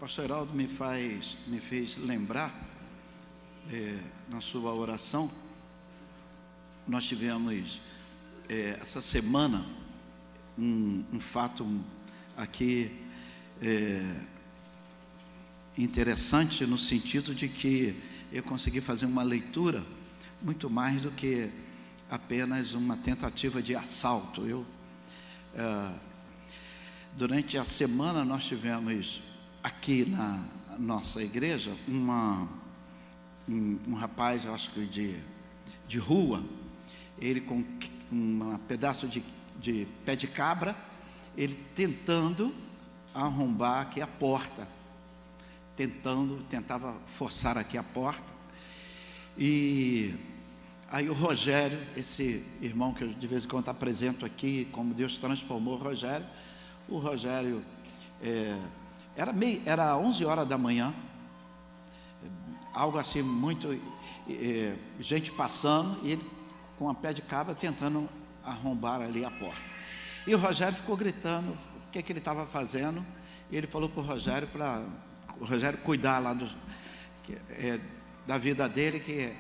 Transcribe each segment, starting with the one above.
pastor Heraldo me fez lembrar, na sua oração, nós tivemos essa semana um fato aqui interessante, no sentido de que eu consegui fazer uma leitura muito mais do que apenas uma tentativa de assalto. Durante a semana nós tivemos aqui na nossa igreja um rapaz, eu acho que de rua, ele com um pedaço de pé de cabra, ele tentando arrombar aqui a porta, tentava forçar aqui a porta. E aí o Rogério, esse irmão que eu de vez em quando está presente aqui, como Deus transformou o Rogério era 11 horas da manhã, algo assim, muito gente passando, e ele com a pé de cabra tentando arrombar ali a porta. E o Rogério ficou gritando o que ele estava fazendo, e ele falou para o Rogério cuidar lá da vida dele, que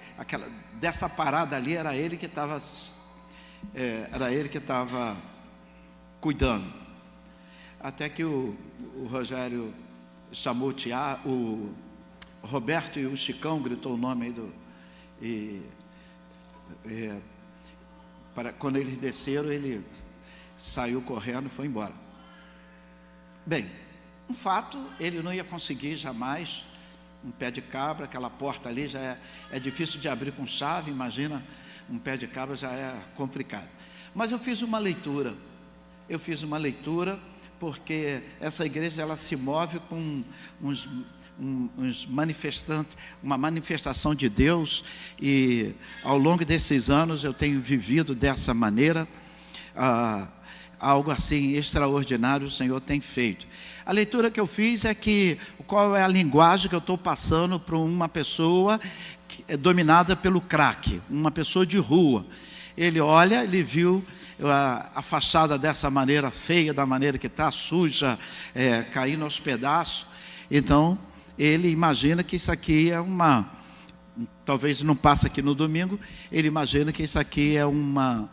dessa parada ali era ele que estava cuidando. Até que o Rogério chamou o Roberto e o Chicão, gritou o nome aí quando eles desceram, ele saiu correndo e foi embora. Bem, um fato, ele não ia conseguir jamais, um pé de cabra, aquela porta ali já é difícil de abrir com chave, imagina, um pé de cabra já é complicado. Mas eu fiz uma leitura, porque essa igreja ela se move com uma manifestação de Deus, e ao longo desses anos eu tenho vivido dessa maneira, algo assim extraordinário o Senhor tem feito. A leitura que eu fiz é qual é a linguagem que eu estou passando para uma pessoa que é dominada pelo crack, uma pessoa de rua. Ele viu a fachada dessa maneira feia, da maneira que está, suja, caindo aos pedaços. Então ele imagina que isso aqui talvez não passe aqui no domingo, ele imagina que isso aqui é um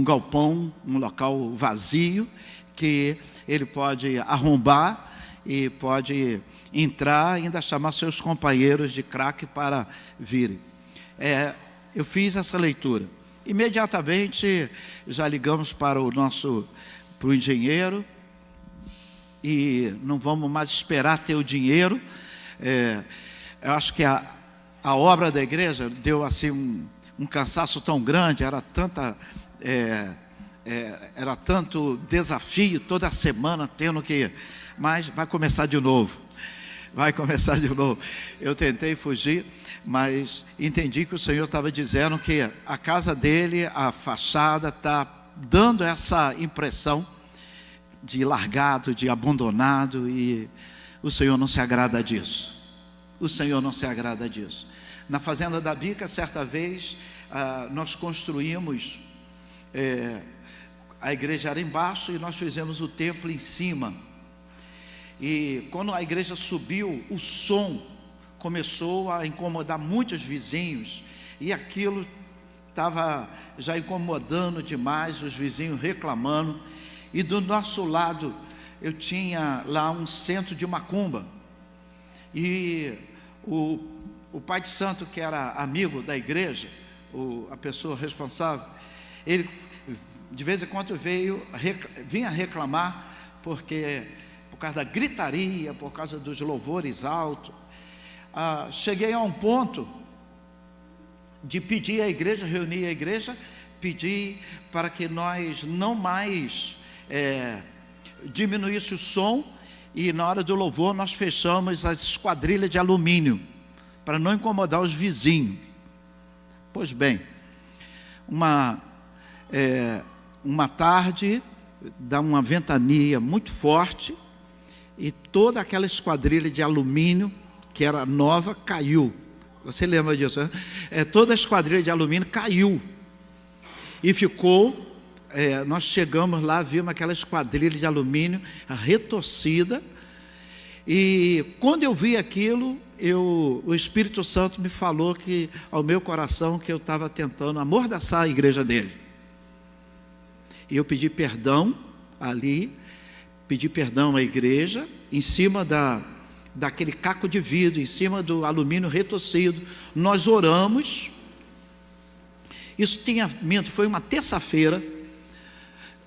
galpão, um local vazio, que ele pode arrombar e pode entrar e ainda chamar seus companheiros de crack para virem. Eu fiz essa leitura. Imediatamente já ligamos para o engenheiro, e não vamos mais esperar ter o dinheiro. Eu acho que a obra da igreja deu assim um cansaço tão grande, era tanto desafio, toda semana tendo que, mas vai começar de novo. Eu tentei fugir, mas entendi que o Senhor estava dizendo que a casa dele, a fachada, está dando essa impressão de largado, de abandonado, e o Senhor não se agrada disso. Na fazenda da Bica, certa vez, nós construímos, a igreja era embaixo e nós fizemos o templo em cima. E quando a igreja subiu, o som começou a incomodar muitos vizinhos, e aquilo estava já incomodando demais, os vizinhos reclamando. E do nosso lado eu tinha lá um centro de macumba, e o pai de santo, que era amigo da igreja, a pessoa responsável, ele de vez em quando vinha reclamar, por causa da gritaria, por causa dos louvores altos. Cheguei a um ponto de pedir à igreja, reunir a igreja, pedir para que nós não mais diminuísse o som, e na hora do louvor nós fechamos as esquadrilhas de alumínio, para não incomodar os vizinhos. Pois bem, uma tarde, dá uma ventania muito forte, e toda aquela esquadrilha de alumínio, que era nova, caiu. Você lembra disso, né? Toda a esquadrilha de alumínio caiu, e ficou, nós chegamos lá, vimos aquela esquadrilha de alumínio retorcida, E quando eu vi aquilo, o Espírito Santo me falou ao meu coração que eu estava tentando amordaçar a igreja dele. E eu pedi perdão ali, pedi perdão à igreja, em cima daquele caco de vidro, em cima do alumínio retorcido. Nós oramos. Isso foi uma terça-feira.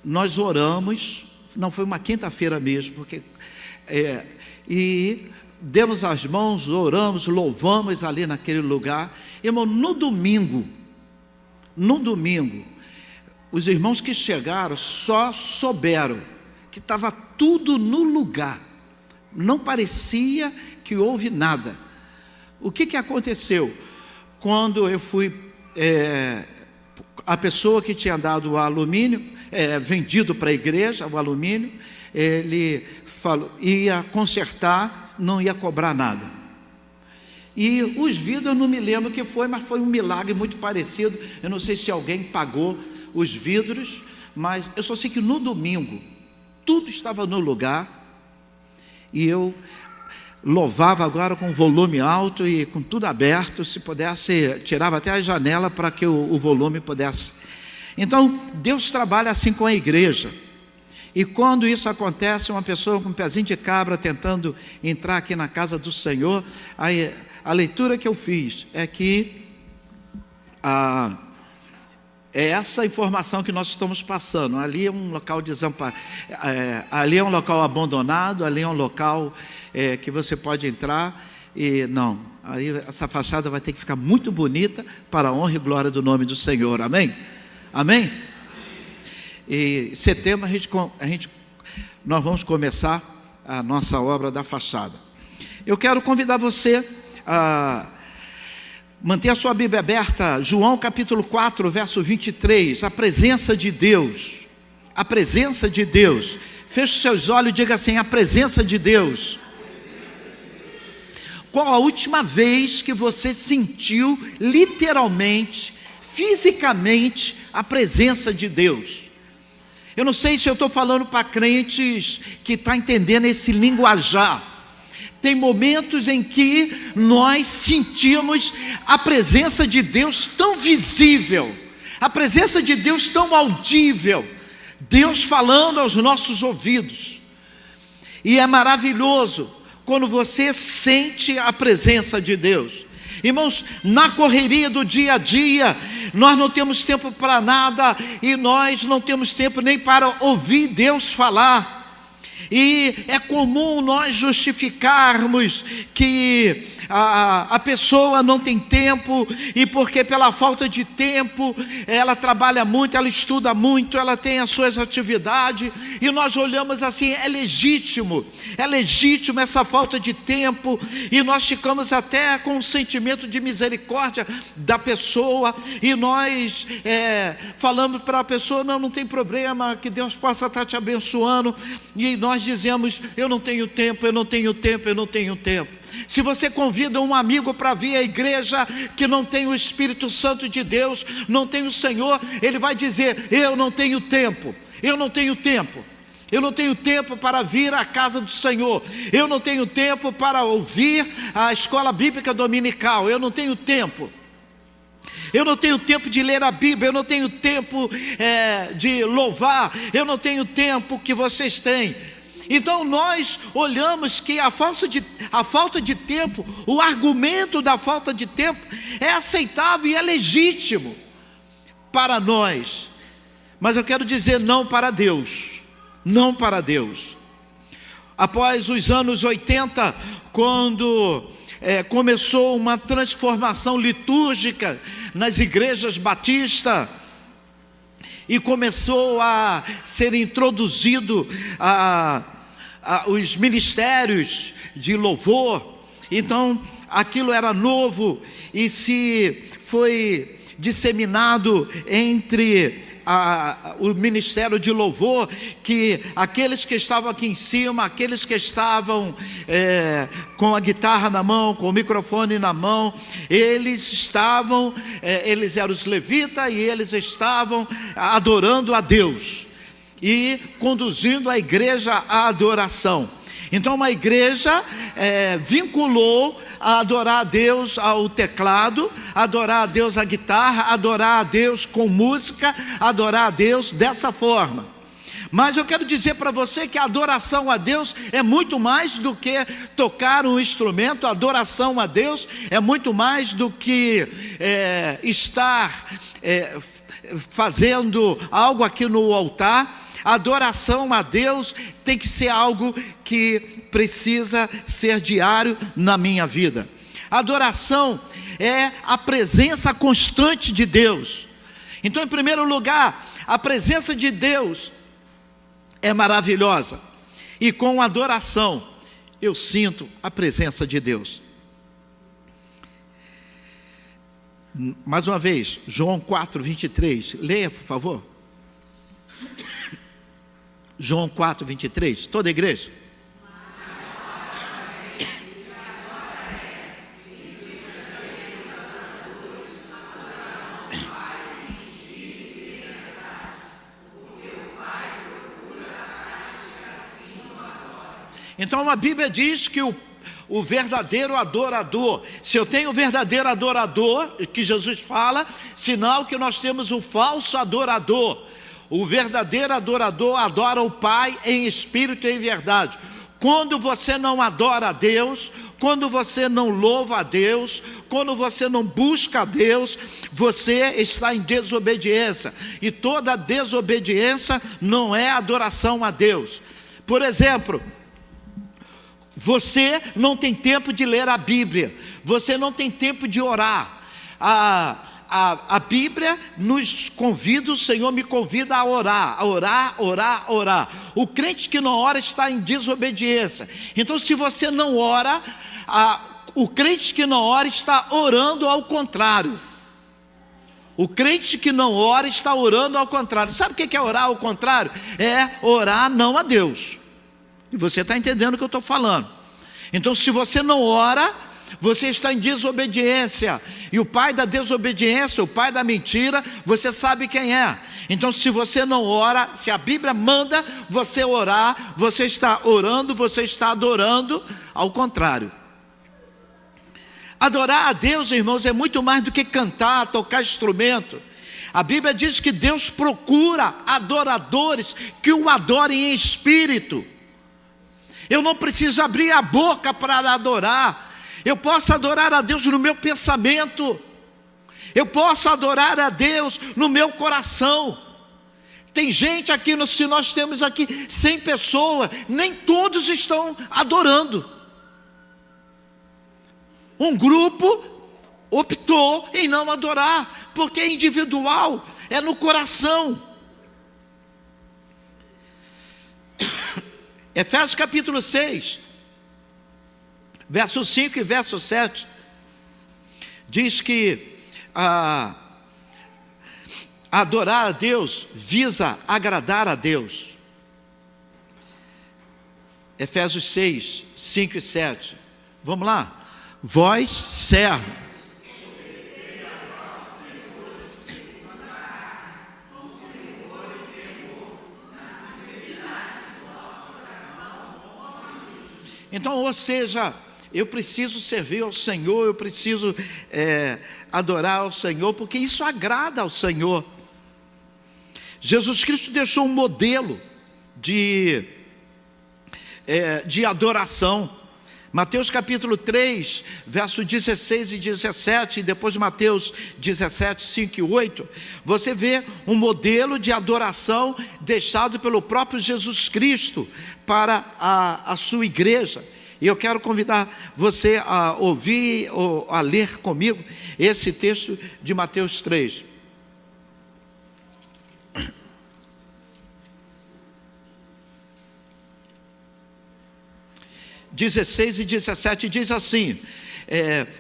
Nós oramos, não, foi uma quinta-feira mesmo, porque e demos as mãos, oramos, louvamos ali naquele lugar. Irmão, no domingo, os irmãos que chegaram só souberam que estava tudo no lugar, não parecia que houve nada. O que aconteceu? Quando eu fui, a pessoa que tinha dado o alumínio, vendido para a igreja, o alumínio, ele falou, ia consertar, não ia cobrar nada. E os vidros, eu não me lembro o que foi, mas foi um milagre muito parecido. Eu não sei se alguém pagou os vidros, mas eu só sei que no domingo, tudo estava no lugar, e eu louvava agora com volume alto e com tudo aberto, se pudesse, tirava até a janela para que o volume pudesse. Então, Deus trabalha assim com a igreja. E quando isso acontece, uma pessoa com um pezinho de cabra tentando entrar aqui na casa do Senhor, a leitura que eu fiz é que é essa informação que nós estamos passando. Ali é um local desamparado, ali é um local abandonado, ali é um local que você pode entrar e não, aí essa fachada vai ter que ficar muito bonita para a honra e glória do nome do Senhor. Amém? Amém? E em setembro nós vamos começar a nossa obra da fachada. Eu quero convidar você a manter a sua Bíblia aberta, João capítulo 4, verso 23, a presença de Deus. A presença de Deus. Feche os seus olhos e diga assim: a presença de Deus. Qual a última vez que você sentiu literalmente, fisicamente, a presença de Deus? Eu não sei se eu estou falando para crentes que estão entendendo esse linguajar. Tem momentos em que nós sentimos a presença de Deus tão visível, a presença de Deus tão audível, Deus falando aos nossos ouvidos. E é maravilhoso quando você sente a presença de Deus. Irmãos, na correria do dia a dia, nós não temos tempo para nada, e nós não temos tempo nem para ouvir Deus falar. E é comum nós justificarmos que a pessoa não tem tempo, e porque pela falta de tempo, ela trabalha muito, ela estuda muito, ela tem as suas atividades, e nós olhamos assim, é legítimo essa falta de tempo, e nós ficamos até com um sentimento de misericórdia da pessoa, e nós falamos para a pessoa, não tem problema, que Deus possa estar te abençoando, e nós dizemos, eu não tenho tempo. Se você convida um amigo para vir à igreja que não tem o Espírito Santo de Deus, não tem o Senhor, ele vai dizer, eu não tenho tempo para vir à casa do Senhor, eu não tenho tempo para ouvir a escola bíblica dominical, eu não tenho tempo de ler a Bíblia, eu não tenho tempo de louvar, eu não tenho tempo que vocês têm. Então nós olhamos que a falta de tempo, o argumento da falta de tempo é aceitável e é legítimo para nós, mas eu quero dizer não para Deus. Após os anos 80, quando começou uma transformação litúrgica nas igrejas batistas, e começou a ser introduzido os ministérios de louvor, então aquilo era novo, e se foi disseminado entre o ministério de louvor, que aqueles que estavam aqui em cima, aqueles que estavam com a guitarra na mão, com o microfone na mão, eles eram os levitas, e eles estavam adorando a Deus e conduzindo a igreja à adoração. Então uma igreja vinculou a adorar a Deus ao teclado, adorar a Deus à guitarra, adorar a Deus com música, adorar a Deus dessa forma. Mas eu quero dizer para você que a adoração a Deus é muito mais do que tocar um instrumento. A adoração a Deus é muito mais do que estar fazendo algo aqui no altar. A adoração a Deus tem que ser algo que precisa ser diário na minha vida. A adoração é a presença constante de Deus. Então, em primeiro lugar, a presença de Deus é maravilhosa. E com a adoração, eu sinto a presença de Deus. Mais uma vez, João 4:23. Leia, por favor. João 4:23, toda a igreja. Então a Bíblia diz que o verdadeiro adorador, se eu tenho o verdadeiro adorador, que Jesus fala, sinal que nós temos o falso adorador. O verdadeiro adorador adora o Pai em espírito e em verdade. Quando você não adora a Deus, quando você não louva a Deus, quando você não busca a Deus, você está em desobediência. E toda desobediência não é adoração a Deus. Por exemplo, você não tem tempo de ler a Bíblia, você não tem tempo de orar. A Bíblia nos convida, o Senhor me convida a orar, orar. O crente que não ora está em desobediência. Então, se você não ora, o crente que não ora está orando ao contrário. O crente que não ora está orando ao contrário. Sabe o que é orar ao contrário? É orar não a Deus. E você está entendendo o que eu estou falando. Então, se você não ora, você está em desobediência. E o pai da desobediência, o pai da mentira, você sabe quem é. Então, se você não ora, se a Bíblia manda você orar, você está orando, você está adorando ao contrário. Adorar a Deus, irmãos, é muito mais do que cantar, tocar instrumento. A Bíblia diz que Deus procura adoradores que o adorem em espírito. Eu não preciso abrir a boca para adorar. Eu posso adorar a Deus no meu pensamento. Eu posso adorar a Deus no meu coração. Tem gente aqui, se nós temos aqui 100 pessoas, nem todos estão adorando. Um grupo optou em não adorar, porque é individual, é no coração. Efésios capítulo 6, verso 5 e verso 7, diz que adorar a Deus visa agradar a Deus. Efésios 6, 5 e 7. Vamos lá. Vós, servo, então, ou seja, eu preciso servir ao Senhor, eu preciso adorar ao Senhor, porque isso agrada ao Senhor. Jesus Cristo deixou um modelo de adoração. Mateus capítulo 3, verso 16 e 17, e depois de Mateus 17, 5 e 8, você vê um modelo de adoração deixado pelo próprio Jesus Cristo para a sua igreja. E eu quero convidar você a ouvir ou a ler comigo esse texto de Mateus 3. (16 e 17) diz assim: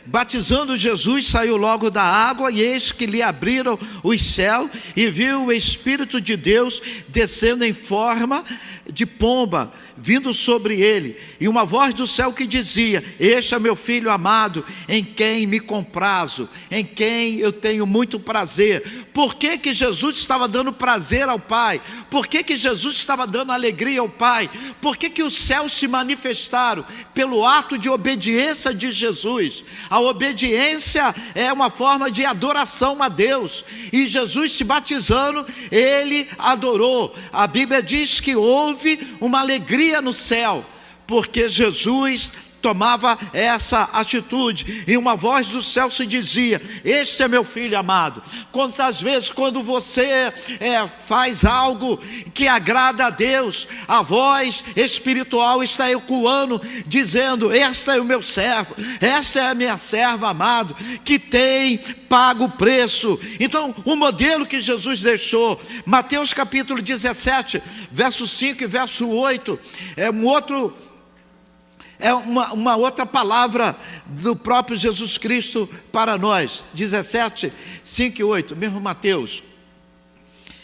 batizando Jesus, saiu logo da água, e eis que lhe abriram os céus, e viu o Espírito de Deus descendo em forma de pomba vindo sobre ele, e uma voz do céu que dizia: este é meu filho amado, em quem me comprazo, em quem eu tenho muito prazer. Por que que Jesus estava dando prazer ao Pai? Por que que Jesus estava dando alegria ao Pai? Por que que os céus se manifestaram? Pelo ato de obediência de Jesus. A obediência é uma forma de adoração a Deus, e Jesus se batizando, ele adorou. A Bíblia diz que houve uma alegria no céu, porque Jesus tomava essa atitude, e uma voz do céu se dizia: este é meu filho amado. Quantas vezes quando você faz algo que agrada a Deus, a voz espiritual está ecoando, dizendo: este é o meu servo, essa é a minha serva amado, que tem pago o preço. Então o modelo que Jesus deixou, Mateus capítulo 17, verso 5 e verso 8, é uma outra palavra do próprio Jesus Cristo para nós. 17, 5 e 8, mesmo Mateus.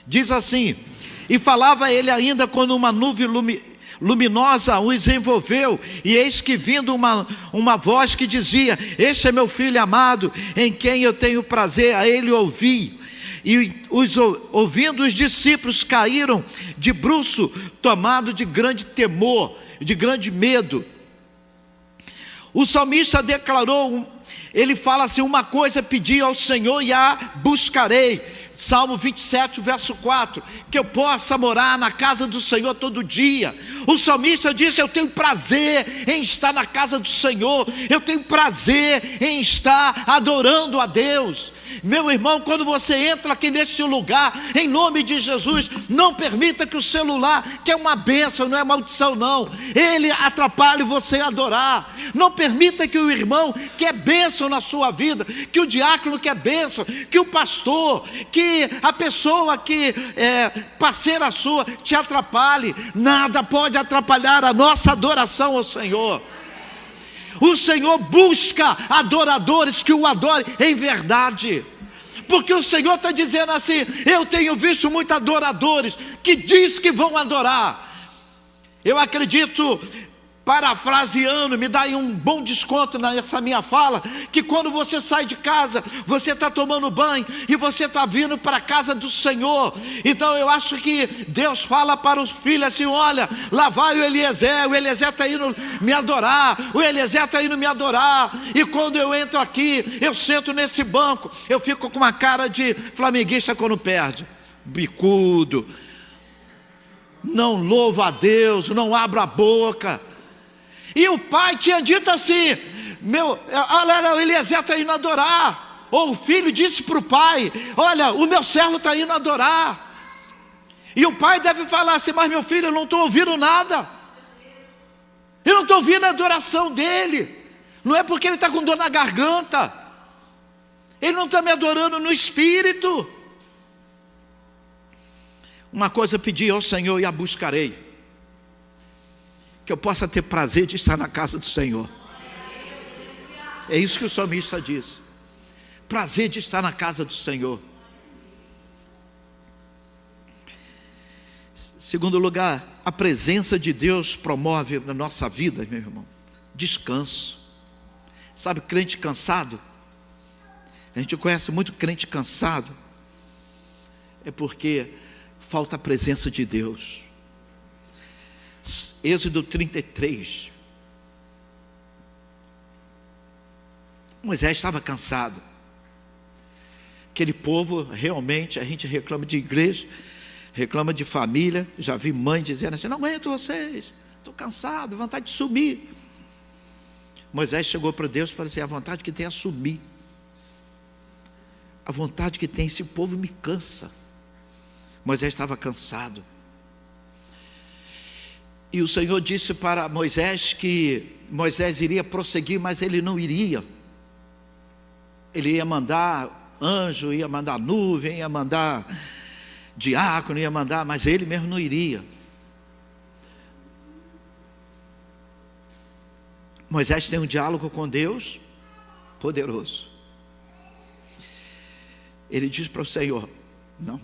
Diz assim: e falava ele ainda quando uma nuvem luminosa os envolveu, e eis que vindo uma voz que dizia: este é meu filho amado, em quem eu tenho prazer, a ele ouvi. E ouvindo os discípulos caíram de bruço, tomados de grande temor, de grande medo. O salmista declarou, ele fala assim: uma coisa pedi ao Senhor e a buscarei. Salmo 27, verso 4, que eu possa morar na casa do Senhor todo dia. O salmista disse: eu tenho prazer em estar na casa do Senhor, eu tenho prazer em estar adorando a Deus. Meu irmão, quando você entra aqui neste lugar, em nome de Jesus, não permita que o celular, que é uma bênção, não é maldição não, ele atrapalhe você a adorar. Não permita que o irmão, que é bênção na sua vida, que o diácono que é bênção, que o pastor, que a pessoa que é parceira sua, te atrapalhe. Nada pode atrapalhar a nossa adoração ao Senhor. O Senhor busca adoradores que o adorem em verdade, porque o Senhor está dizendo assim: eu tenho visto muitos adoradores que diz que vão adorar. Eu acredito, parafraseando, me dá aí um bom desconto nessa minha fala, que quando você sai de casa, você está tomando banho e você está vindo para a casa do Senhor. Então eu acho que Deus fala para os filhos assim: olha, lá vai o Eliezer está indo me adorar, o Eliezer está indo me adorar. E quando eu entro aqui, eu sento nesse banco, eu fico com uma cara de flamenguista quando perde, bicudo, não louvo a Deus, não abro a boca. E o pai tinha dito assim: olha, o Eliezer está indo adorar. Ou o filho disse para o pai: olha, o meu servo está indo adorar. E o pai deve falar assim: mas meu filho, eu não estou ouvindo nada, eu não estou ouvindo a adoração dele. Não é porque ele está com dor na garganta, ele não está me adorando no espírito. Uma coisa pedi ao Senhor e a buscarei: que eu possa ter prazer de estar na casa do Senhor. É isso que o salmista diz: prazer de estar na casa do Senhor. Segundo lugar, a presença de Deus promove na nossa vida, meu irmão, descanso. Sabe, crente cansado, a gente conhece muito crente cansado, é porque falta a presença de Deus. Êxodo 33, Moisés estava cansado. Aquele povo, realmente, a gente reclama de igreja, reclama de família. Já vi mãe dizendo assim: não aguento vocês, estou cansado, vontade de sumir. Moisés chegou para Deus e falou assim: a vontade que tem é sumir, a vontade que tem, esse povo me cansa. Moisés estava cansado. E o Senhor disse para Moisés que Moisés iria prosseguir, mas ele não iria. Ele ia mandar anjo, ia mandar nuvem, ia mandar diácono, ia mandar, mas ele mesmo não iria. Moisés tem um diálogo com Deus poderoso. Ele diz para o Senhor: não,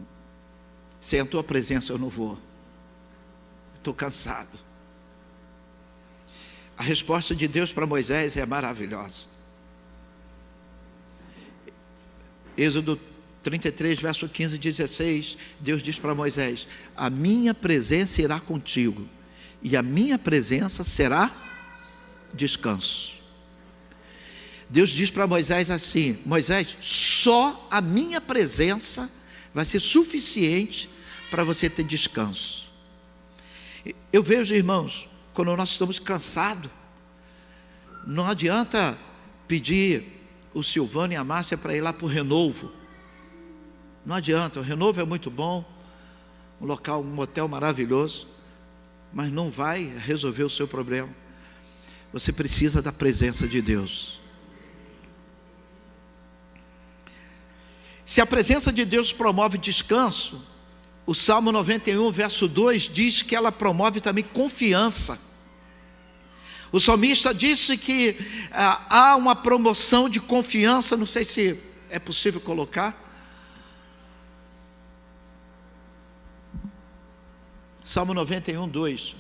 sem a tua presença eu não vou. estou cansado. A resposta de Deus para Moisés é maravilhosa. Êxodo 33, verso 15 e 16, Deus diz para Moisés: a minha presença irá contigo, e a minha presença será descanso. Deus diz para Moisés assim: Moisés, só a minha presença vai ser suficiente para você ter descanso. Eu vejo, irmãos, quando nós estamos cansados, não adianta pedir o Silvano e a Márcia para ir lá para o Renovo. Não adianta, o Renovo é muito bom, um local, um motel maravilhoso, mas não vai resolver o seu problema. Você precisa da presença de Deus. Se a presença de Deus promove descanso, o Salmo 91, verso 2, diz que ela promove também confiança. O salmista disse que há uma promoção de confiança, não sei se é possível colocar. Salmo 91, 2.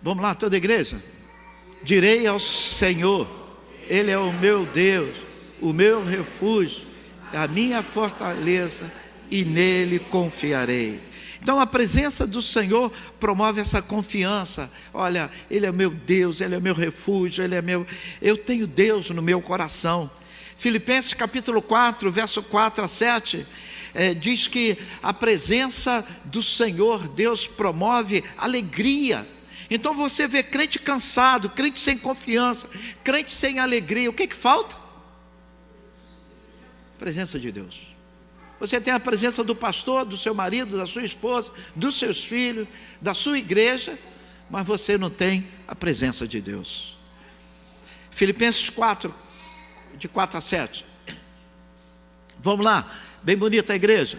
Vamos lá, toda a igreja. Direi ao Senhor, Ele é o meu Deus, o meu refúgio, a minha fortaleza, e nele confiarei. Então a presença do Senhor promove essa confiança. Olha, Ele é o meu Deus, Ele é o meu refúgio, eu tenho Deus no meu coração. Filipenses capítulo 4, verso 4 a 7, diz que a presença do Senhor, Deus promove alegria. Então você vê crente cansado, crente sem confiança, crente sem alegria, o que falta? Presença de Deus. Você tem a presença do pastor, do seu marido, da sua esposa, dos seus filhos, da sua igreja, mas você não tem a presença de Deus. Filipenses 4, de 4 a 7. Vamos lá, bem bonita a igreja.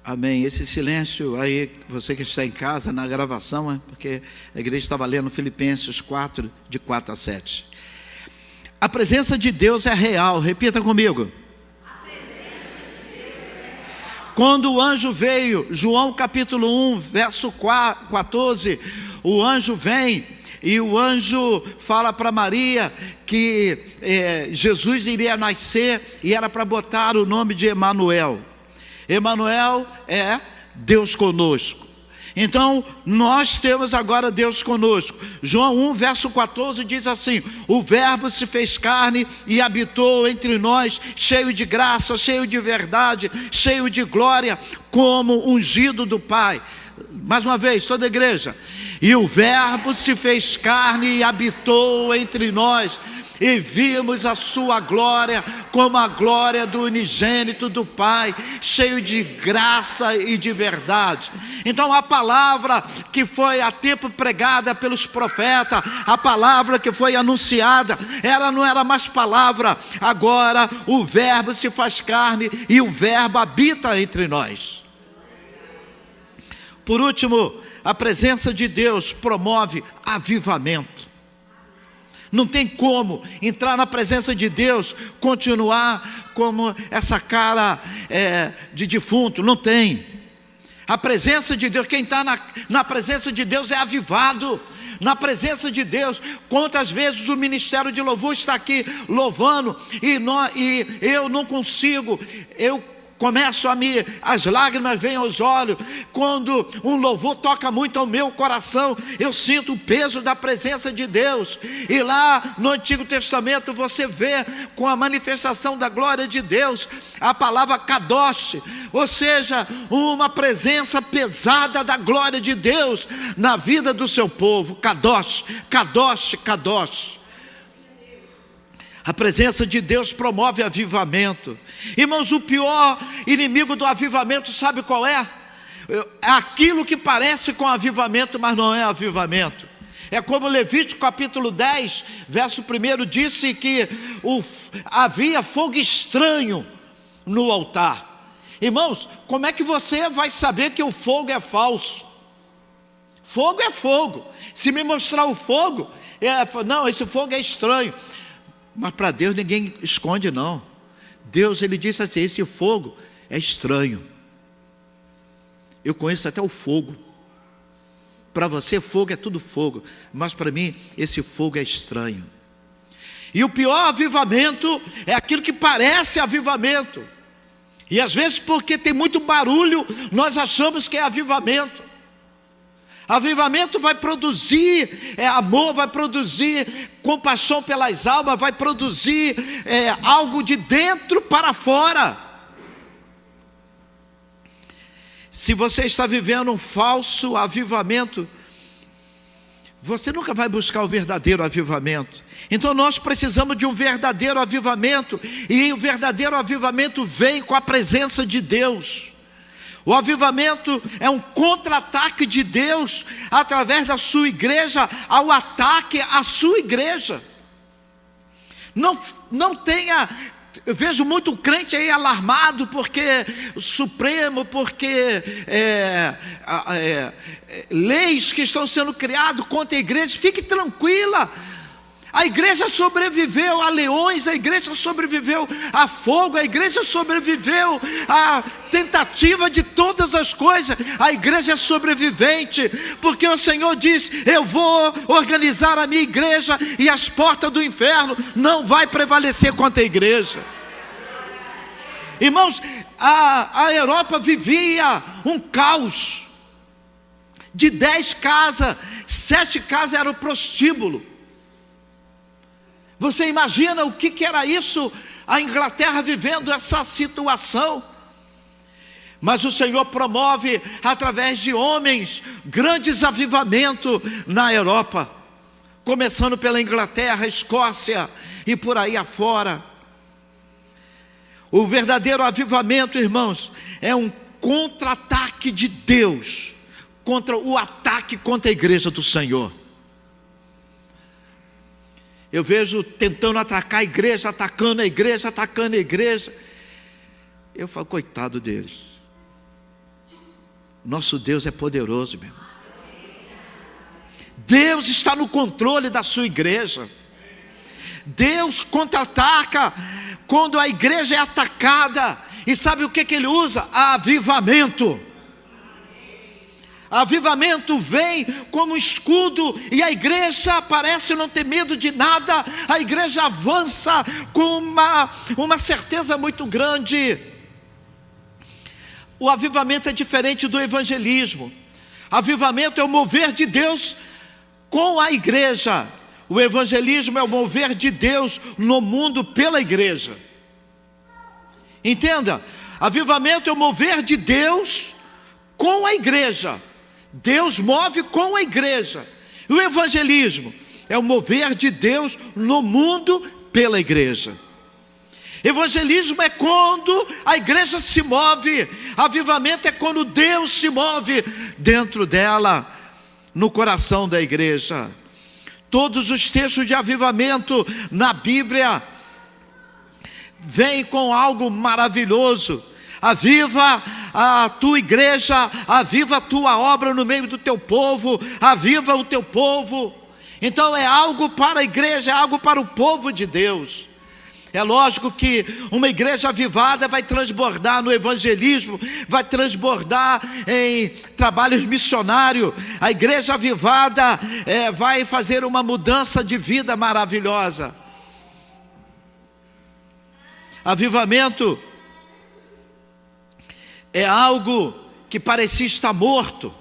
Amém. Esse silêncio aí, você que está em casa, na gravação, porque a igreja estava lendo Filipenses 4, de 4 a 7. A presença de Deus é real, repita comigo. A presença de Deus é real. Quando o anjo veio, João capítulo 1, verso 14, o anjo vem e o anjo fala para Maria que Jesus iria nascer e era para botar o nome de Emanuel. Emanuel é Deus conosco. Então nós temos agora Deus conosco. João 1 verso 14 diz assim: o verbo se fez carne e habitou entre nós, cheio de graça, cheio de verdade, cheio de glória, como ungido do Pai. Mais uma vez, toda a igreja. E o verbo se fez carne e habitou entre nós, e vimos a sua glória como a glória do unigênito do Pai, cheio de graça e de verdade. Então a palavra que foi há tempo pregada pelos profetas, a palavra que foi anunciada, ela não era mais palavra. Agora o verbo se faz carne e o verbo habita entre nós. Por último, a presença de Deus promove avivamento. Não tem como entrar na presença de Deus, continuar como essa cara de defunto, não tem. A presença de Deus, quem está na presença de Deus é avivado. Na presença de Deus, quantas vezes o ministério de louvor está aqui louvando e eu não consigo, as lágrimas vêm aos olhos. Quando um louvor toca muito ao meu coração, eu sinto o peso da presença de Deus. E lá no Antigo Testamento você vê com a manifestação da glória de Deus a palavra kadosh, ou seja, uma presença pesada da glória de Deus na vida do seu povo. Kadosh, Kadosh, Kadosh. A presença de Deus promove avivamento. Irmãos, o pior inimigo do avivamento, sabe qual é? É aquilo que parece com avivamento, mas não é avivamento. É como Levítico capítulo 10, verso 1 disse que havia fogo estranho no altar. Irmãos, como é que você vai saber que o fogo é falso? Fogo é fogo. Se me mostrar o fogo, não, esse fogo é estranho. Mas para Deus ninguém esconde não. Deus, ele disse assim, esse fogo é estranho. Eu conheço até o fogo. Para você fogo é tudo fogo, mas para mim esse fogo é estranho. E o pior avivamento é aquilo que parece avivamento. E às vezes porque tem muito barulho, nós achamos que é avivamento. Avivamento vai produzir amor, vai produzir compaixão pelas almas, vai produzir algo de dentro para fora. Se você está vivendo um falso avivamento, você nunca vai buscar o verdadeiro avivamento. Então nós precisamos de um verdadeiro avivamento, e o verdadeiro avivamento vem com a presença de Deus. O avivamento é um contra-ataque de Deus através da sua igreja ao ataque à sua igreja. Não tenha... Eu vejo muito crente aí alarmado porque o Supremo, porque leis que estão sendo criadas contra a igreja. Fique tranquila. A igreja sobreviveu a leões, a igreja sobreviveu a fogo, a igreja sobreviveu à tentativa de todas as coisas. A igreja é sobrevivente, porque o Senhor diz, eu vou organizar a minha igreja e as portas do inferno não vai prevalecer contra a igreja. Irmãos, a Europa vivia um caos. De 10 casas, 7 casas eram prostíbulo. Você imagina o que era isso? A Inglaterra vivendo essa situação. Mas o Senhor promove, através de homens, grandes avivamentos na Europa. Começando pela Inglaterra, Escócia e por aí afora. O verdadeiro avivamento, irmãos, é um contra-ataque de Deus contra o ataque contra a igreja do Senhor. Eu vejo tentando atacar a igreja, atacando a igreja, atacando a igreja. Eu falo, coitado deles. Nosso Deus é poderoso, meu irmão. Deus está no controle da sua igreja. Deus contra-ataca quando a igreja é atacada. E sabe o que ele usa? Avivamento. Avivamento vem como um escudo, e a igreja parece não ter medo de nada. A igreja avança com uma certeza muito grande. O avivamento é diferente do evangelismo. Avivamento é o mover de Deus com a igreja. O evangelismo é o mover de Deus no mundo pela igreja. Entenda, avivamento é o mover de Deus com a igreja. Deus move com a igreja. E o evangelismo é o mover de Deus no mundo pela igreja. Evangelismo é quando a igreja se move. Avivamento é quando Deus se move dentro dela, no coração da igreja. Todos os textos de avivamento na Bíblia vêm com algo maravilhoso. Aviva a tua igreja, aviva a tua obra no meio do teu povo, aviva o teu povo. Então é algo para a igreja, é algo para o povo de Deus. É lógico que uma igreja avivada vai transbordar no evangelismo, vai transbordar em trabalhos missionários. A igreja avivada vai fazer uma mudança de vida maravilhosa. Avivamento é algo que parecia estar morto,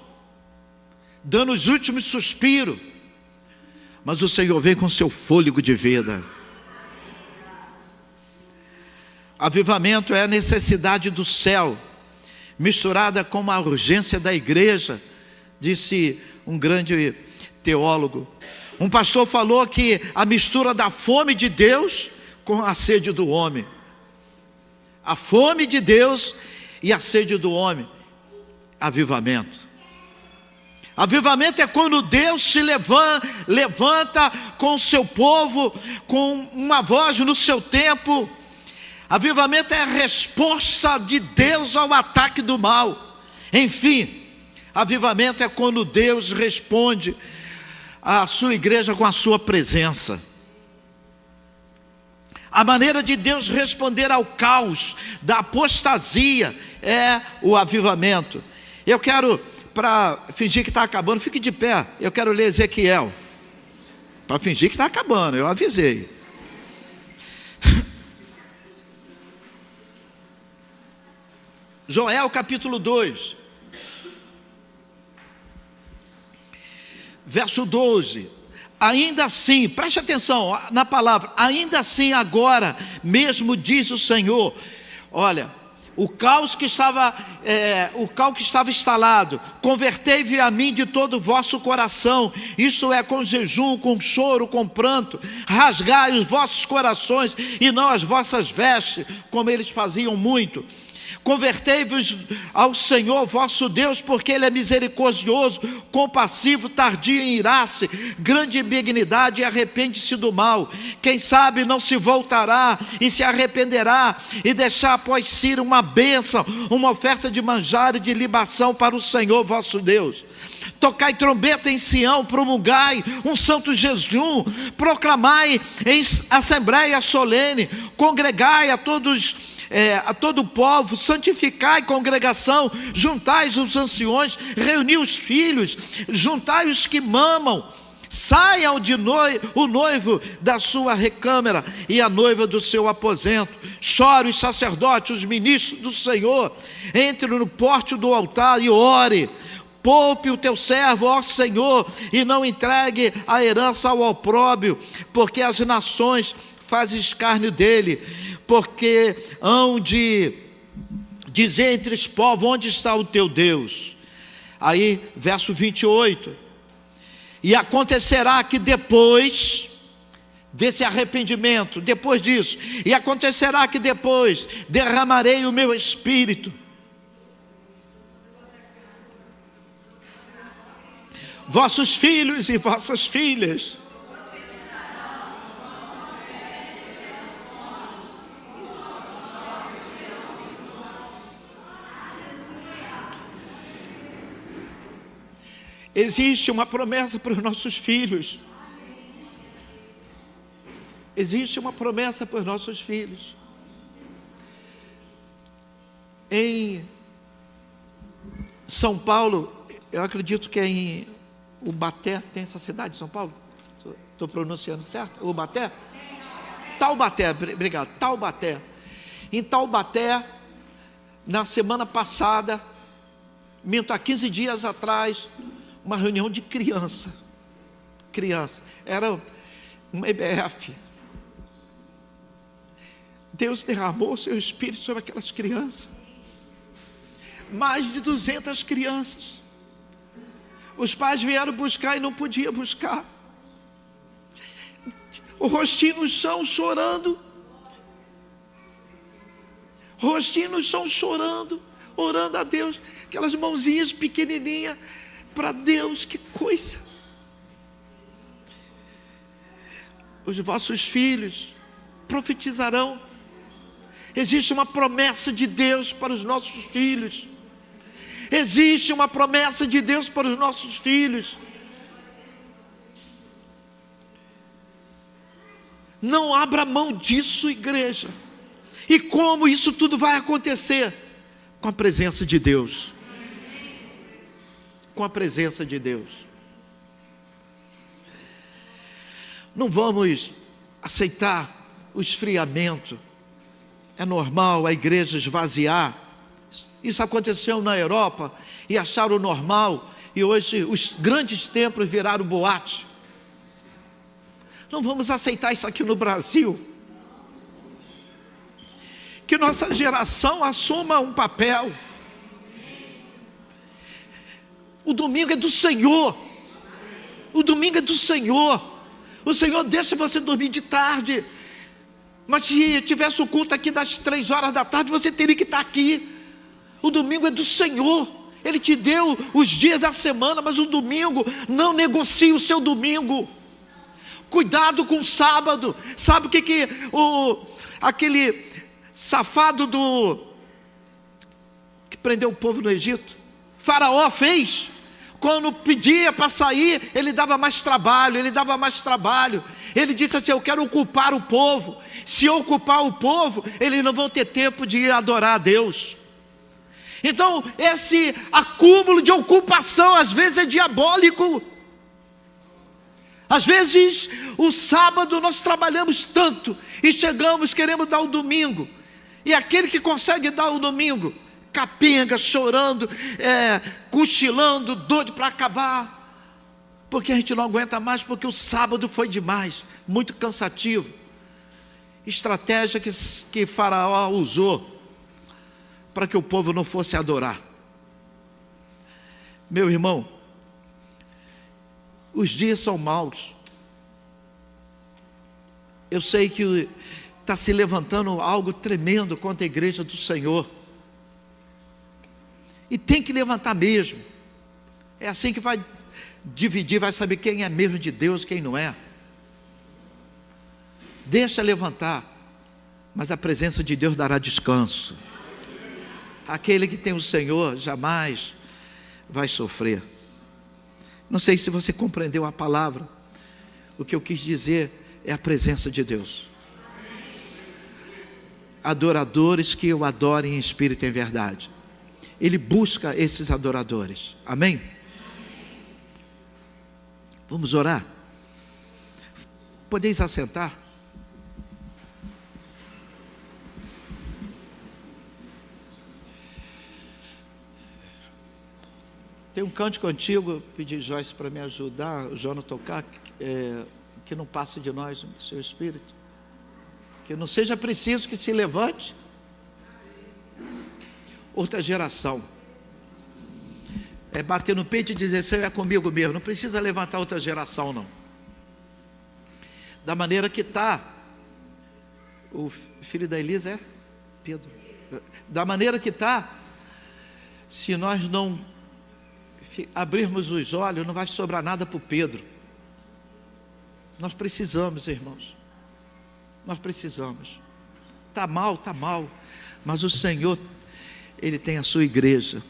dando os últimos suspiros, mas o Senhor vem com seu fôlego de vida. Avivamento é a necessidade do céu misturada com a urgência da igreja, disse um grande teólogo. Um pastor falou que a mistura da fome de Deus com a sede do homem. A fome de Deus e a sede do homem. Avivamento. Avivamento é quando Deus se levanta com o seu povo, com uma voz no seu tempo. Avivamento é a resposta de Deus ao ataque do mal. Enfim, avivamento é quando Deus responde à sua igreja com a sua presença. A maneira de Deus responder ao caos da apostasia é o avivamento. Eu quero, para fingir que está acabando, fique de pé. Eu quero ler Ezequiel. Para fingir que está acabando, eu avisei. Joel capítulo 2. Verso 12. Ainda assim, preste atenção na palavra, ainda assim agora mesmo diz o Senhor, olha, o caos que estava instalado, convertei-vos a mim de todo o vosso coração, isso é com jejum, com choro, com pranto, rasgai os vossos corações e não as vossas vestes, como eles faziam muito. Convertei-vos ao Senhor vosso Deus, porque Ele é misericordioso, compassivo, tardio em irar-se, grande em benignidade, e arrepende-se do mal. Quem sabe não se voltará e se arrependerá, e deixar após si uma bênção, uma oferta de manjar e de libação para o Senhor vosso Deus. Tocai trombeta em Sião, promulgai um santo jejum, proclamai em assembleia solene, congregai a todo o povo, santificai congregação, juntai os anciões, reuni os filhos, juntai os que mamam, saiam o noivo da sua recâmara e a noiva do seu aposento, chore os sacerdotes, os ministros do Senhor, entre no pórtico do altar e ore. Poupe o teu servo, ó Senhor, e não entregue a herança ao opróbrio, porque as nações fazem escárnio dele, porque hão de dizer entre os povos, onde está o teu Deus? Aí, verso 28, e acontecerá que depois desse arrependimento, depois disso, e acontecerá que depois derramarei o meu espírito, vossos filhos e vossas filhas existe uma promessa para os nossos filhos. Existe uma promessa para os nossos filhos. Em São Paulo, eu acredito que é em Ubaté, tem essa cidade de São Paulo? Estou pronunciando certo? Ubaté? Taubaté, obrigado, Taubaté. Em Taubaté, na semana passada, há 15 dias atrás, uma reunião de criança, era uma EBF. Deus derramou o seu Espírito sobre aquelas crianças, mais de 200 crianças. Os pais vieram buscar e não podiam buscar, o rostinho no chão chorando, orando a Deus, aquelas mãozinhas pequenininhas, para Deus, que coisa. Os vossos filhos profetizarão. Existe uma promessa de Deus para os nossos filhos. Existe uma promessa de Deus para os nossos filhos. Não abra mão disso, igreja. E como isso tudo vai acontecer? Com a presença de Deus. Com a presença de Deus. Não vamos aceitar o esfriamento. É normal a igreja esvaziar. Isso aconteceu na Europa e acharam normal, e hoje os grandes templos viraram boate. Não vamos aceitar isso aqui no Brasil. Que nossa geração assuma um papel. O domingo é do Senhor. O domingo é do Senhor. O Senhor deixa você dormir de tarde. Mas se tivesse o culto aqui das 3 horas da tarde, você teria que estar aqui. O domingo é do Senhor. Ele te deu os dias da semana, mas o domingo, não negocie o seu domingo. Cuidado com o sábado. Sabe o que aquele safado que prendeu o povo no Egito, Faraó, fez? Quando pedia para sair, ele dava mais trabalho, Ele disse assim: eu quero ocupar o povo. Se eu ocupar o povo, eles não vão ter tempo de ir adorar a Deus. Então, esse acúmulo de ocupação, às vezes é diabólico. Às vezes, o sábado nós trabalhamos tanto, e chegamos, queremos dar o domingo, e aquele que consegue dar o domingo, capenga, chorando, cochilando, doido para acabar, porque a gente não aguenta mais, porque o sábado foi demais, muito cansativo. Estratégia que Faraó usou para que o povo não fosse adorar. Meu irmão, os dias são maus. Eu sei que está se levantando algo tremendo contra a igreja do Senhor. E tem que levantar mesmo. É assim que vai dividir, vai saber quem é mesmo de Deus e quem não é. Deixa levantar, mas a presença de Deus dará descanso. Aquele que tem o Senhor jamais vai sofrer. Não sei se você compreendeu a palavra. O que eu quis dizer é a presença de Deus. Adoradores que o adorem em espírito e em verdade. Ele busca esses adoradores. Amém? Vamos orar? Podeis assentar? Tem um cântico antigo, eu pedi Joyce para me ajudar, o João a tocar, que não passe de nós o seu espírito. Que não seja preciso que se levante outra geração. Bater no peito e dizer: Senhor, é comigo mesmo. Não precisa levantar outra geração, não. Da maneira que está, o filho da Elisa é Pedro. Da maneira que está, se nós não abrirmos os olhos, não vai sobrar nada para o Pedro. Nós precisamos, irmãos. Nós precisamos. Está mal, mas o Senhor, Ele tem a sua igreja.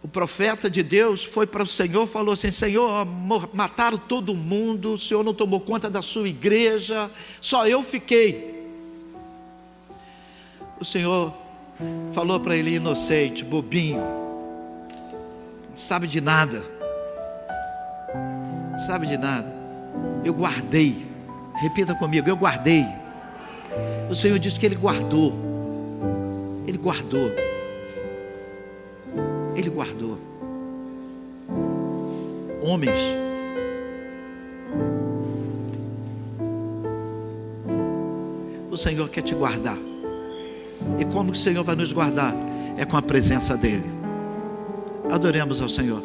O profeta de Deus foi para o Senhor, falou assim: Senhor, mataram todo mundo, o Senhor não tomou conta da sua igreja, só eu fiquei. O Senhor falou para ele: inocente, bobinho, não sabe de nada, eu guardei. Repita comigo: eu guardei. O Senhor disse que Ele guardou. Homens, o Senhor quer te guardar. E como que o Senhor vai nos guardar? É com a presença dEle. Adoremos ao Senhor.